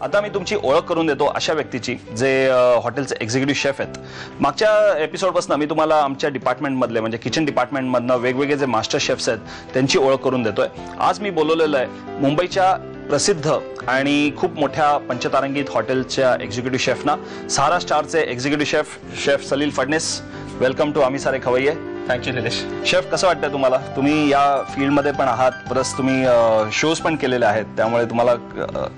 आता मी तुमची ओळख करून देतो अशा व्यक्तीची जे हॉटेलचे एक्झिक्युटिव्ह शेफ आहेत. मागच्या एपिसोडपासून मी तुम्हाला आमच्या डिपार्टमेंटमधले म्हणजे किचन डिपार्टमेंटमधनं वेगवेगळे जे मास्टर शेफ्स आहेत त्यांची ओळख करून देतोय. आज मी बोलवलेलं आहे मुंबईच्या प्रसिद्ध आणि खूप मोठ्या पंचतारांकित हॉटेलच्या एक्झिक्युटिव्ह शेफना, सहारा स्टारचे executive chef Salil Phadnis. Welcome to आम्ही सारे खवय्ये. थँक्यू निलेश. शेफ, कसं वाटतंय तुम्हाला? तुम्ही या फील्डमध्ये पण आहात, प्लस तुम्ही शोज पण केलेले आहेत, त्यामुळे तुम्हाला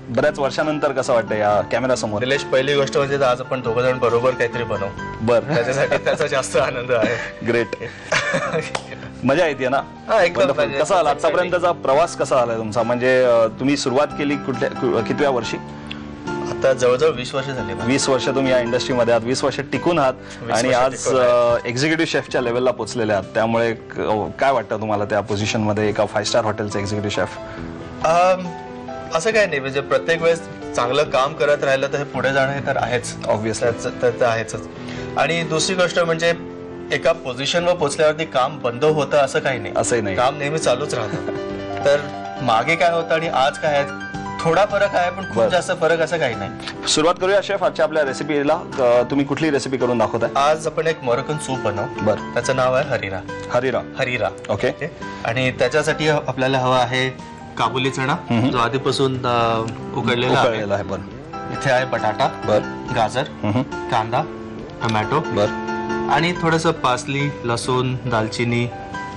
बऱ्याच वर्षानंतर कसं वाटतं या कॅमेरा समोर? निलेश, पहिली गोष्ट म्हणजे आज आपण दोघं जण बरोबर काहीतरी बनवू. बरं, त्याच्यासाठी त्याचा जास्त आनंद आहे. ग्रेट. मजा येते ना? कसा आला आतापर्यंतचा प्रवास? कसा आलाय तुमचा? म्हणजे तुम्ही सुरुवात केली कितव्या वर्षी? आता जवळजवळ 20 वर्ष झाली. 20 वर्ष तुम्ही या इंडस्ट्रीमध्ये आहात, 20 वर्ष टिकून आहात आणि आज एक्झिक्युटिव्ह शेफच्या लेवलला पोहोचलेले आहात. त्यामुळे काय वाटतं तुम्हाला त्या पोझिशनमध्ये एका 5 स्टार हॉटेलचे एक्झिक्युटिव्ह शेफ? असं काय नाही, म्हणजे प्रत्येक वेळेस चांगलं काम करत राहिलं तर हे पुढे जाणं हे तर आहेच, ऑब्व्हियसली तर आहेच. आणि दुसरी गोष्ट म्हणजे एका पोझिशनवर पोहोचल्यावरती काम बंद होतं असं काही नाही. असंही नाही, काम नेहमी चालूच राहतं. तर मागे काय होतं आणि आज काय आहे थोडा फरक आहे, पण खूप जास्त फरक असं काही नाही. सुरुवात करूया शेफ आजच्या आपल्या रेसिपीला. तुम्ही कुठली रेसिपी करून दाखवताय? आज आपण एक मोरक्कन सूप बनवू. बरं, त्याचं नाव आहे हरीरा. हरीरा. हरीरा. ओके. आणि त्याच्यासाठी आपल्याला हवा आहे काबुली चणा, जो आधीपासून उकडलेला आहे. बरं. इथे आहे बटाटा, बरं, गाजर, कांदा, टोमॅटो, बरं, आणि थोडंसं पासली, लसूण, दालचिनी,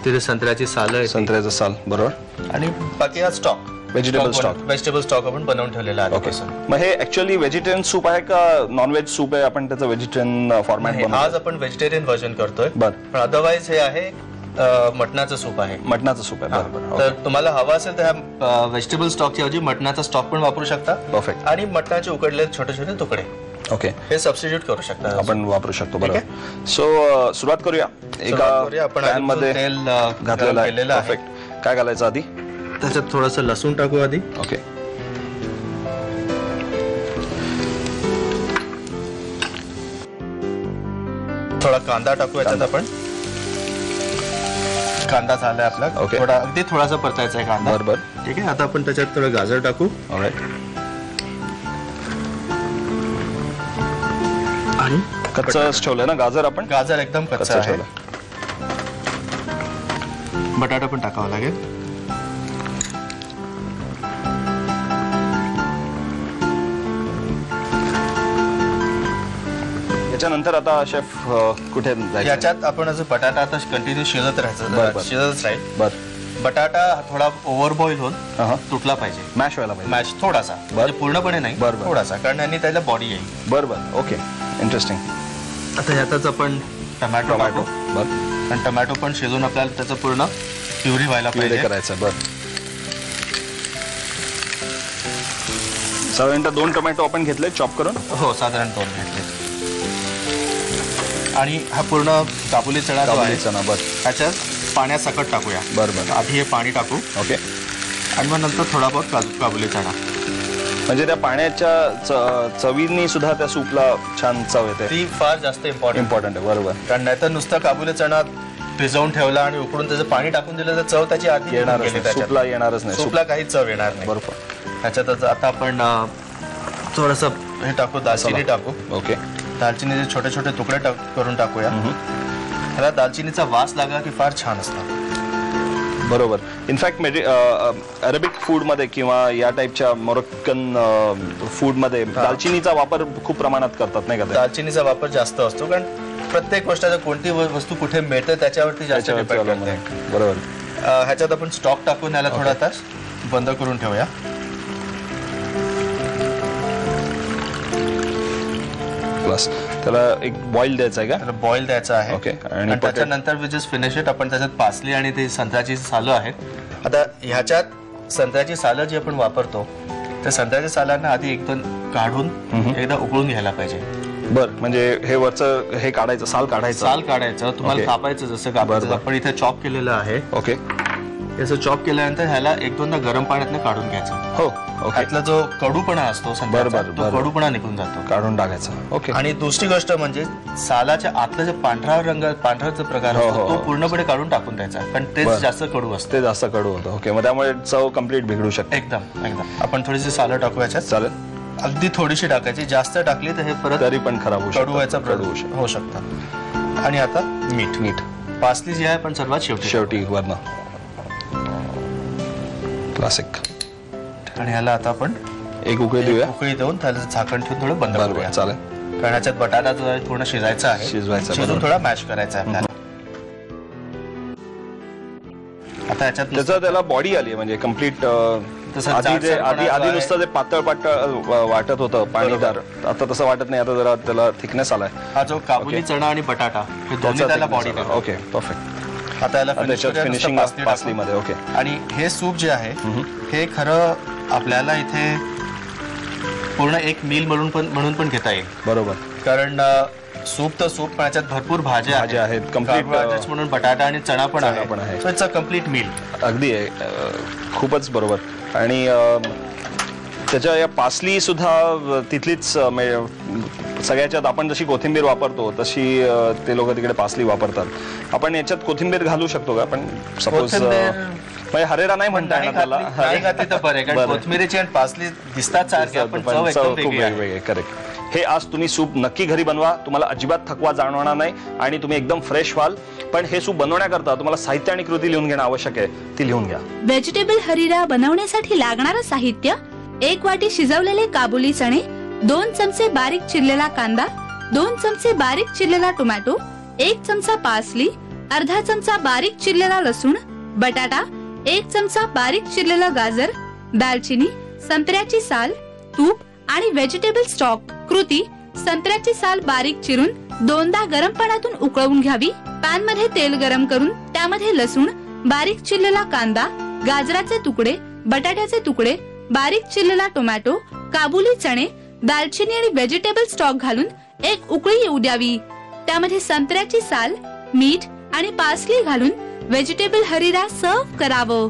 तिथे संत्र्याची साल, संत्र्याचं साल, बरोबर, आणि बाकी हा स्टॉक, व्हेजिटेबल स्टॉक आपण बनवून ठेवलेला आहे. मग हे ऍक्च्युअली व्हेजिटेरियन सूप आहे का नॉनव्हेज सूप आहे? आपण त्याचं व्हेजिटेरियन फॉर्मॅट आज आपण व्हेजिटेरियन व्हर्जन करतोय. बरं. पण अदरवाईज हे आहे मटणाचं सूप आहे. मटणाचं सूप आहे. बरोबर. तर तुम्हाला हवा असेल तर ह्या व्हेजिटेबल स्टॉकच्या ऐवजी मटणाचा स्टॉक पण वापरू शकता. परफेक्ट. आणि मटणाचे उकडलेले छोटे छोटे तुकडे, ओके, हे सबस्टिट्यूट करू शकता, आपण वापरू शकतो. बरोबर. सो सुरुवात करूया. एका पॅन मध्ये तेल घातलेलं आहे. परफेक्ट. काय घालायचं आधी? त्याच्यात थोडंसं लसूण टाकू आधी. ओके. थोडा कांदा टाकू याच्यात आपण. कांदा झालाय आपला. थोडा अगदी थोडासा परतायचा आहे कांदा. बरोबर. ठीक आहे. आता आपण त्याच्यात थोडं गाजर टाकू. आणि कच्चाच ठेवलंय ना गाजर? आपण गाजर एकदम कच्चा आहे. बटाटा पण टाकावा लागेल. त्याच्यानंतर आता शेफ कुठे जायचं? याच्यात आपण असं बटाटा आता कंटिन्यू शिजत राहायचं, शिजतच राहील. बरं. बटाटा थोडा ओव्हर बॉईल होऊन तुटला पाहिजे, मॅश व्हायला पाहिजे. मॅश थोडासा, म्हणजे पूर्णपणे नाही, थोडासा, कारण यांनी त्याला बॉडी येईल. बरोबर. Okay, interesting. आता ह्यातच आपण टोमॅटो. बरं. आणि टोमॅटो पण शिजून आपल्याला त्याचं पूर्ण प्युरी व्हायला पाहिजे, करायचं. बरं. साधारणतः 2 टोमॅटो आपण घेतले चॉप करून? हो, साधारण 2 घेतले. आणि हा पूर्ण काबुली चणा जो आहे, बरं, ह्याच्यात पाण्यासकट टाकूया. बरं. आधी हे पाणी टाकू. ओके. आणि मग नंतर थोडा बहुत काबुली चणा. म्हणजे त्या पाण्याच्या चवीने सुद्धा त्या सूपला छान चव येते. ती फार जास्त इम्पॉर्टंट आहे. बरोबर. कारण नाहीतर नुसतं काबुली चणा भिजवून ठेवला आणि उकडून त्याचं पाणी टाकून दिलं तर चव त्याची आधी सूपला येणारच नाही. सूपला काही चव येणार नाही. बरोबर. ह्याच्यातच आता आपण थोडंसं हे टाकू, दालचिनी टाकू. ओके. दालचिनीचे छोटे छोटे तुकडे करून टाकूया. ह्याला दालचिनीचा वास लागला की फार छान असतं. बरोबर. इनफॅक्ट अरेबिक फूडमध्ये किंवा या टाईपच्या मोरक्कन फूडमध्ये दालचिनीचा वापर खूप प्रमाणात करतात, नाही का? दालचिनीचा वापर जास्त असतो, कारण प्रत्येक गोष्टाचा कोणती वस्तू कुठे मिळते त्याच्यावरती जास्त डिपेंड करते. बरोबर. ह्याच्यात आपण स्टॉक टाकून याला थोडा तास बंद करून ठेवूया. त्याला एक बॉईल द्यायचा आहे का? त्याला बॉईल द्यायचा आहे. ओके. आणि त्याच्यानंतर वी जस्ट फिनिश इट. आपण त्याच्यात पासली आणि ते संत्र्याची सालं आहेत. आता ह्याच्यात संत्र्याची सालं जी आपण वापरतो त्या संत्र्याच्या सालांना आधी एकदम काढून एकदा उकळून घ्यायला पाहिजे. बरं. म्हणजे हे वरचं हे काढायचं, साल काढायचं. तुम्हाला कापायचं जसं कापायचं. आपण इथे चॉप केलेलं आहे. ओके. याचं चॉप केल्यानंतर ह्याला 1-2दा गरम पाण्यातनं काढून घ्यायचं. हो ओके, त्यातला जो कडूपणा असतो संत्र्याचा, बरं, तो बरं. कडूपणा निघून जातो. काढून टाकायचं. ओके, आणि दुसरी गोष्ट म्हणजे सालाच्या आतलं जे पांढराचा प्रकार हो, असतो हो, तो हो. पूर्णपणे काढून टाकून द्यायचा, पण तेच बरं. जास्त कडू असतं. ते जास्त कडू होतं. ओके, मग त्यामुळे चव कम्प्लीट बिघडू शकते. एकदम आपण थोडीशी सालं टाकू याच्यात. चालेल, अगदी थोडीशी टाकायची, जास्त टाकली तर हे परत तरी पण खराब होऊ कडू व्हायचा कडू होऊ शकतं. होऊ शकतं. आणि आता मीठ. पासली जी आहे पण सर्वात शेवटी वरनं क्लासिक. आणि ह्याला आता आपण एक उकळी देऊया. उकळी देऊन त्याला झाकण ठेवून थोडं बंद बरोबर, करूया. चालेल. कारण ह्याच्यात बटाटा जो आहे पूर्ण शिजायचा आहे, शिजवायचा, शिजून बरोबर. थोडा मॅश करायचा आहे आपल्याला. आता ह्याच्यात त्याचा त्याला बॉडी आली म्हणजे कम्प्लीट. तसं आधी जाडसरपणा जो आहे. नुसतं ते पातळ वाटत होतं पाणीदार, आता तसं वाटत नाही. आता जरा त्याला थिकनेस आलाय. हा जो काबुली ओके. चणा आणि बटाटा हे दोन्ही त्याला बॉडी देतो. Okay, perfect. आता याला त्याच्यात फिनिशिंग पासली पासली मध्ये. ओके, आणि हे सूप जे आहे हे खरं आपल्याला इथे पूर्ण एक मील म्हणून पण घेता येईल. बरोबर. कारण सूप तर सूप, पण याच्यात भरपूर भाज्या आहेत. Complete, Carbohydrates म्हणून बटाटा आणि चणा पण चणा पण आहे. आहे. So it's a complete meal. अगदी आहे. खूपच बरोबर. आणि त्याच्या या पासली सुद्धा तिथलीच सगळ्याच्यात आपण जशी कोथिंबीर वापरतो तशी ते लोक तिकडे पासली वापरतात. आपण याच्यात कोथिंबीर घालू शकतो का? पण सपोज म्हणजे हरेरा नाही म्हणता येणार त्याला. नाही घातली तर बरं, कारण कोथिंबीरची आणि पासली दिसतात सारख्या, पण चव एकदम खूप वेगळी आहे. वेगवेगळे. करेक्ट. हे आज तुम्ही सूप नक्की घरी बनवा. तुम्हाला अजिबात थकवा जाणवणार नाही आणि तुम्ही एकदम फ्रेश व्हाल. पण हे सूप बनवण्याकरता तुम्हाला साहित्य आणि कृती लिहून घेणं आवश्यक आहे. ती लिहून घ्या. व्हेजिटेबल हरिरा बनवण्यासाठी लागणारं साहित्य: 1 वाटी शिजवलेले काबुली चणे, 2 चमचे बारीक चिरलेला कांदा, 2 चमचे बारीक चिरलेला टोमॅटो, 1 चमचा पासली, अर्धा चमचा बारीक चिरलेला लसूण, बटाटा, 1 चमचा बारीक चिरलेला गाजर, दालचिनी, संत्र्याची साल, तूप आणि व्हेजिटेबल स्टॉक. कृती: संत्र्याची साल बारीक चिरून 2दा गरम पाण्यातून उकळवून घ्यावी. पॅन मध्ये तेल गरम करून त्यामध्ये लसूण, बारीक चिरलेला कांदा, गाजराचे तुकडे, बटाट्याचे तुकडे, बारीक चिरलेला टोमॅटो, काबुली चणे, दालचिनी आणि व्हेजिटेबल स्टॉक घालून एक उकळी येऊ द्यावी. त्यामध्ये संत्र्याची साल, मीठ आणि पासली घालून व्हेजिटेबल हरिरा सर्व्ह करावं.